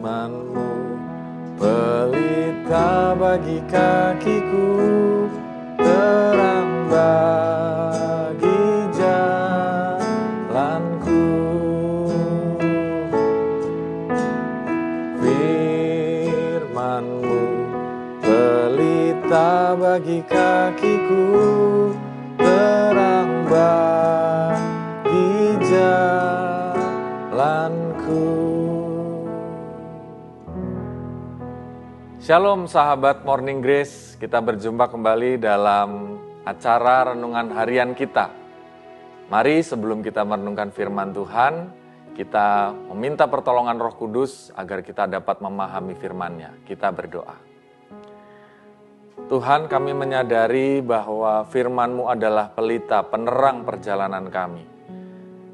firman-Mu, pelita bagi kakiku, terang bagi jalanku. Firman-Mu, pelita bagi kakiku, terang bagi jalanku. Shalom sahabat Morning Grace, kita berjumpa kembali dalam acara renungan harian kita. Mari sebelum kita merenungkan firman Tuhan, kita meminta pertolongan Roh Kudus agar kita dapat memahami firman-Nya. Kita berdoa. Tuhan, kami menyadari bahwa firman-Mu adalah pelita penerang perjalanan kami.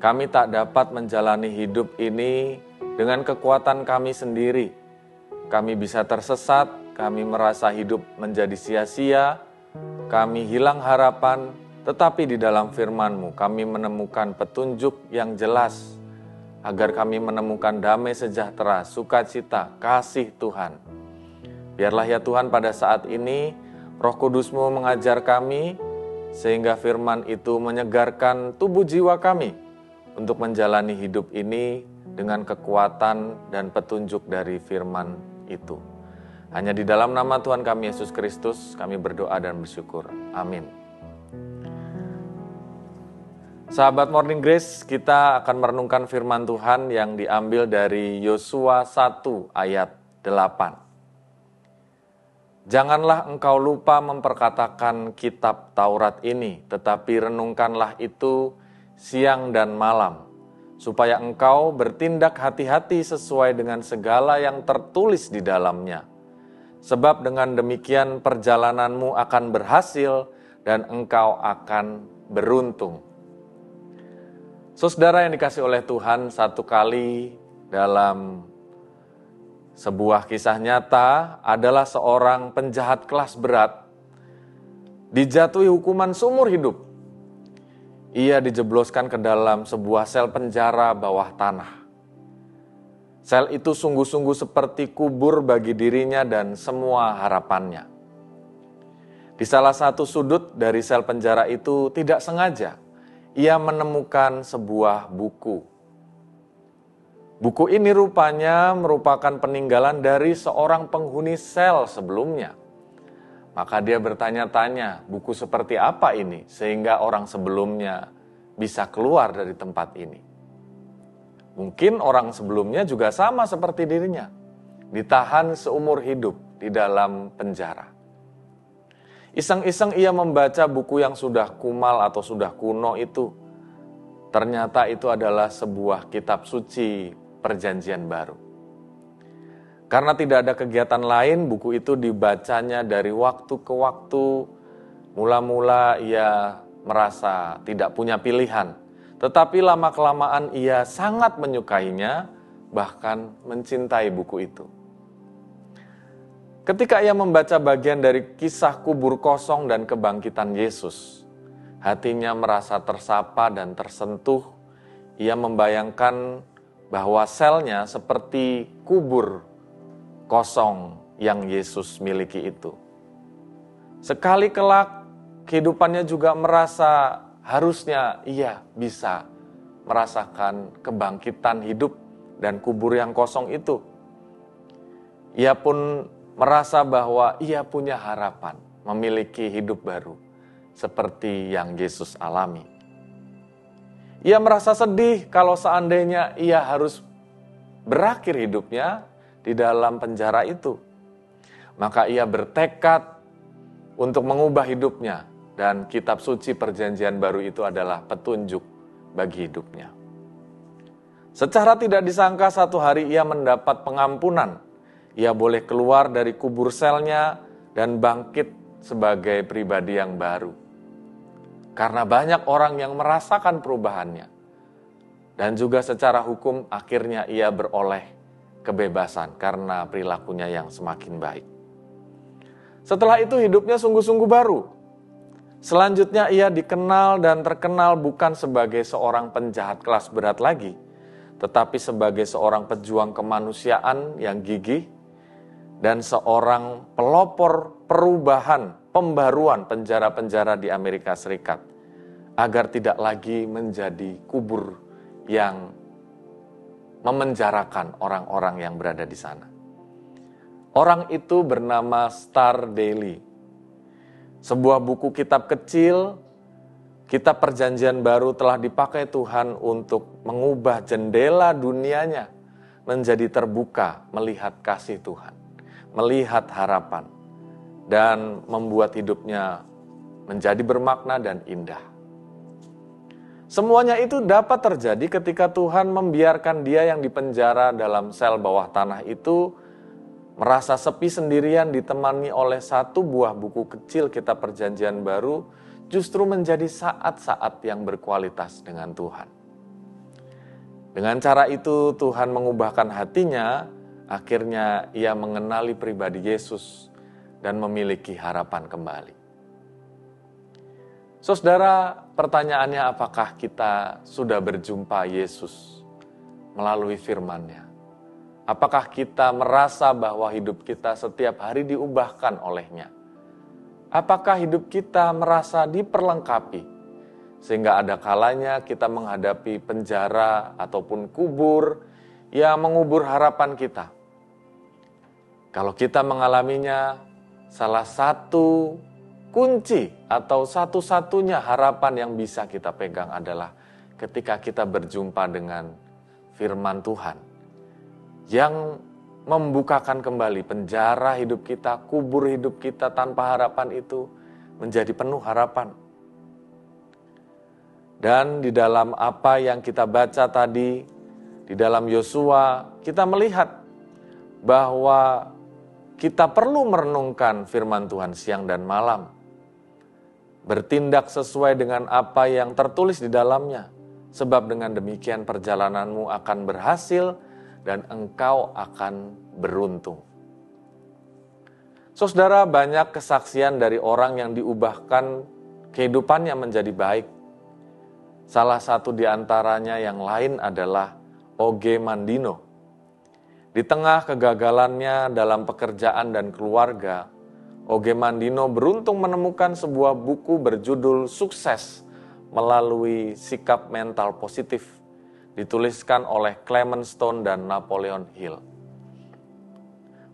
Kami tak dapat menjalani hidup ini dengan kekuatan kami sendiri. Kami bisa tersesat, kami merasa hidup menjadi sia-sia, kami hilang harapan, tetapi di dalam firman-Mu kami menemukan petunjuk yang jelas, agar kami menemukan damai sejahtera, sukacita, kasih Tuhan. Biarlah ya Tuhan pada saat ini, Roh Kudus-Mu mengajar kami, sehingga firman itu menyegarkan tubuh jiwa kami, untuk menjalani hidup ini dengan kekuatan dan petunjuk dari firman itu. Hanya di dalam nama Tuhan kami Yesus Kristus kami berdoa dan bersyukur. Amin. Sahabat Morning Grace, kita akan merenungkan firman Tuhan yang diambil dari Yosua 1 ayat 8. Janganlah engkau lupa memperkatakan kitab Taurat ini, tetapi renungkanlah itu siang dan malam, supaya engkau bertindak hati-hati sesuai dengan segala yang tertulis di dalamnya. Sebab dengan demikian perjalananmu akan berhasil dan engkau akan beruntung. Saudara yang dikasih oleh Tuhan, satu kali dalam sebuah kisah nyata adalah seorang penjahat kelas berat dijatuhi hukuman seumur hidup. Ia dijebloskan ke dalam sebuah sel penjara bawah tanah. Sel itu sungguh-sungguh seperti kubur bagi dirinya dan semua harapannya. Di salah satu sudut dari sel penjara itu tidak sengaja, ia menemukan sebuah buku. Buku ini rupanya merupakan peninggalan dari seorang penghuni sel sebelumnya. Maka dia bertanya-tanya, buku seperti apa ini sehingga orang sebelumnya bisa keluar dari tempat ini. Mungkin orang sebelumnya juga sama seperti dirinya, ditahan seumur hidup di dalam penjara. Iseng-iseng ia membaca buku yang sudah kumal atau sudah kuno itu. Ternyata itu adalah sebuah kitab suci Perjanjian Baru. Karena tidak ada kegiatan lain, buku itu dibacanya dari waktu ke waktu. Mula-mula ia merasa tidak punya pilihan. Tetapi lama-kelamaan ia sangat menyukainya, bahkan mencintai buku itu. Ketika ia membaca bagian dari kisah kubur kosong dan kebangkitan Yesus, hatinya merasa tersapa dan tersentuh. Ia membayangkan bahwa selnya seperti kubur kosong yang Yesus miliki itu. Sekali kelak, kehidupannya juga merasa harusnya ia bisa merasakan kebangkitan hidup dan kubur yang kosong itu. Ia pun merasa bahwa ia punya harapan memiliki hidup baru seperti yang Yesus alami. Ia merasa sedih kalau seandainya ia harus berakhir hidupnya di dalam penjara itu. Maka ia bertekad untuk mengubah hidupnya, dan kitab suci Perjanjian Baru itu adalah petunjuk bagi hidupnya. Secara tidak disangka satu hari ia mendapat pengampunan. Ia boleh keluar dari kubur selnya dan bangkit sebagai pribadi yang baru. Karena banyak orang yang merasakan perubahannya. Dan juga secara hukum akhirnya ia beroleh kebebasan karena perilakunya yang semakin baik. Setelah itu hidupnya sungguh-sungguh baru. Selanjutnya ia dikenal dan terkenal bukan sebagai seorang penjahat kelas berat lagi, tetapi sebagai seorang pejuang kemanusiaan yang gigih dan seorang pelopor perubahan, pembaruan penjara-penjara di Amerika Serikat, agar tidak lagi menjadi kubur yang memenjarakan orang-orang yang berada di sana. Orang itu bernama Star Daily, sebuah buku kitab kecil. Kitab Perjanjian Baru telah dipakai Tuhan untuk mengubah jendela dunianya menjadi terbuka melihat kasih Tuhan, melihat harapan, dan membuat hidupnya menjadi bermakna dan indah. Semuanya itu dapat terjadi ketika Tuhan membiarkan dia yang dipenjara dalam sel bawah tanah itu merasa sepi sendirian ditemani oleh satu buah buku kecil Kitab Perjanjian Baru, justru menjadi saat-saat yang berkualitas dengan Tuhan. Dengan cara itu Tuhan mengubahkan hatinya, akhirnya ia mengenali pribadi Yesus dan memiliki harapan kembali. Saudara, pertanyaannya apakah kita sudah berjumpa Yesus melalui firman-Nya? Apakah kita merasa bahwa hidup kita setiap hari diubahkan oleh-Nya? Apakah hidup kita merasa diperlengkapi, sehingga ada kalanya kita menghadapi penjara ataupun kubur yang mengubur harapan kita? Kalau kita mengalaminya, salah satu kunci atau satu-satunya harapan yang bisa kita pegang adalah ketika kita berjumpa dengan firman Tuhan yang membukakan kembali penjara hidup kita, kubur hidup kita tanpa harapan itu menjadi penuh harapan. Dan di dalam apa yang kita baca tadi, di dalam Yosua, kita melihat bahwa kita perlu merenungkan firman Tuhan siang dan malam, bertindak sesuai dengan apa yang tertulis di dalamnya, sebab dengan demikian perjalananmu akan berhasil dan engkau akan beruntung. Saudara, banyak kesaksian dari orang yang diubahkan kehidupannya menjadi baik. Salah satu di antaranya yang lain adalah O.G. Mandino. Di tengah kegagalannya dalam pekerjaan dan keluarga, O.G. Mandino beruntung menemukan sebuah buku berjudul Sukses Melalui Sikap Mental Positif, dituliskan oleh Clement Stone dan Napoleon Hill.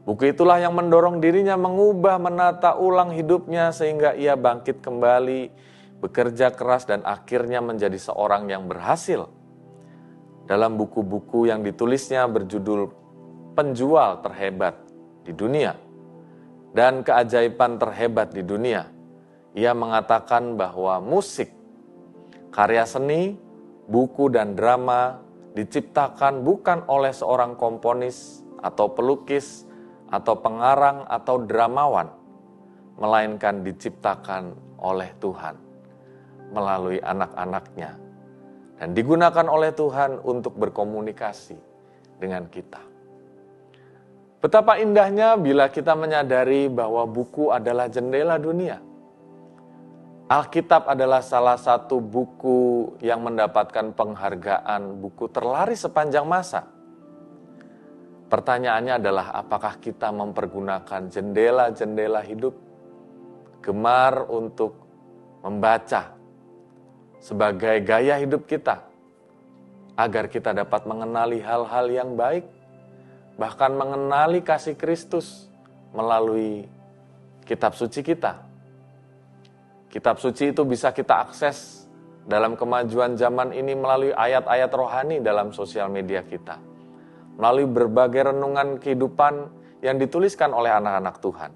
Buku itulah yang mendorong dirinya mengubah, menata ulang hidupnya sehingga ia bangkit kembali, bekerja keras dan akhirnya menjadi seorang yang berhasil. Dalam buku-buku yang ditulisnya berjudul Penjual Terhebat di Dunia dan Keajaiban Terhebat di Dunia, ia mengatakan bahwa musik, karya seni, buku dan drama diciptakan bukan oleh seorang komponis atau pelukis atau pengarang atau dramawan, melainkan diciptakan oleh Tuhan melalui anak-anaknya dan digunakan oleh Tuhan untuk berkomunikasi dengan kita. Betapa indahnya bila kita menyadari bahwa buku adalah jendela dunia. Alkitab adalah salah satu buku yang mendapatkan penghargaan buku terlaris sepanjang masa. Pertanyaannya adalah apakah kita mempergunakan jendela-jendela hidup, gemar untuk membaca sebagai gaya hidup kita, agar kita dapat mengenali hal-hal yang baik, bahkan mengenali kasih Kristus melalui kitab suci kita. Kitab suci itu bisa kita akses dalam kemajuan zaman ini melalui ayat-ayat rohani dalam sosial media kita, melalui berbagai renungan kehidupan yang dituliskan oleh anak-anak Tuhan.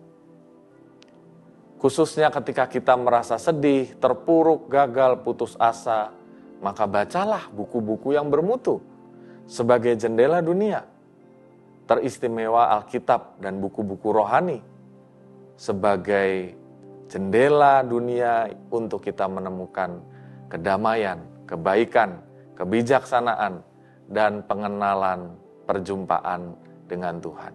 Khususnya ketika kita merasa sedih, terpuruk, gagal, putus asa, maka bacalah buku-buku yang bermutu sebagai jendela dunia. Teristimewa Alkitab dan buku-buku rohani sebagai jendela dunia untuk kita menemukan kedamaian, kebaikan, kebijaksanaan, dan pengenalan perjumpaan dengan Tuhan.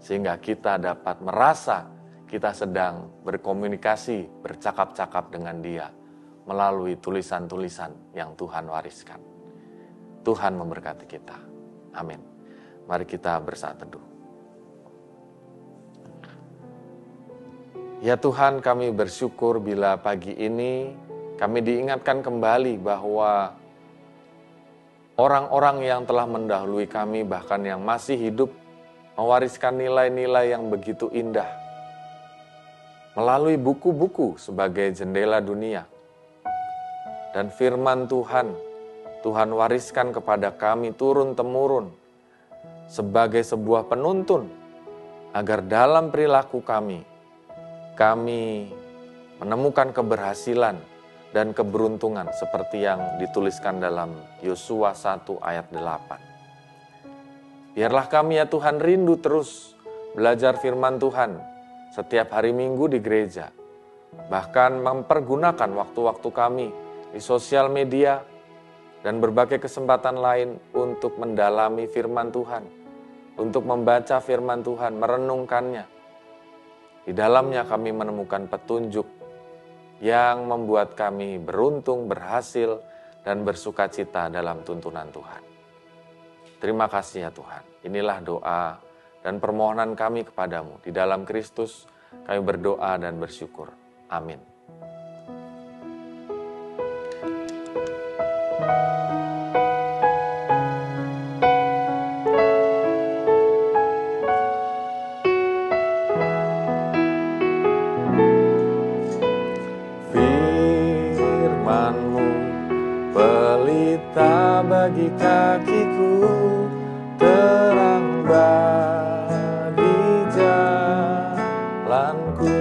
Sehingga kita dapat merasa kita sedang berkomunikasi, bercakap-cakap dengan Dia melalui tulisan-tulisan yang Tuhan wariskan. Tuhan memberkati kita. Amin. Mari kita bersaat teduh. Ya Tuhan, kami bersyukur bila pagi ini kami diingatkan kembali bahwa orang-orang yang telah mendahului kami, bahkan yang masih hidup, mewariskan nilai-nilai yang begitu indah melalui buku-buku sebagai jendela dunia. Dan firman Tuhan wariskan kepada kami turun-temurun sebagai sebuah penuntun agar dalam perilaku kami menemukan keberhasilan dan keberuntungan seperti yang dituliskan dalam Yosua 1 ayat 8. Biarlah kami ya Tuhan rindu terus belajar firman Tuhan setiap hari Minggu di gereja. Bahkan mempergunakan waktu-waktu kami di sosial media dan berbagai kesempatan lain untuk mendalami firman Tuhan, untuk membaca firman Tuhan, merenungkannya. Di dalamnya kami menemukan petunjuk yang membuat kami beruntung, berhasil, dan bersukacita dalam tuntunan Tuhan. Terima kasih ya Tuhan. Inilah doa dan permohonan kami kepadamu. Di dalam Kristus kami berdoa dan bersyukur. Amin. Bagi kakiku, terang bagi jalanku.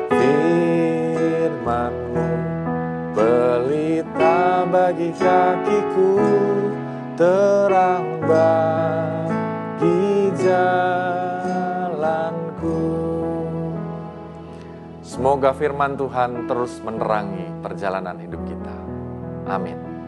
Firman-Mu pelita bagi kakiku, terang bagi jalanku. Semoga firman Tuhan terus menerangi perjalanan hidup kita. Amin.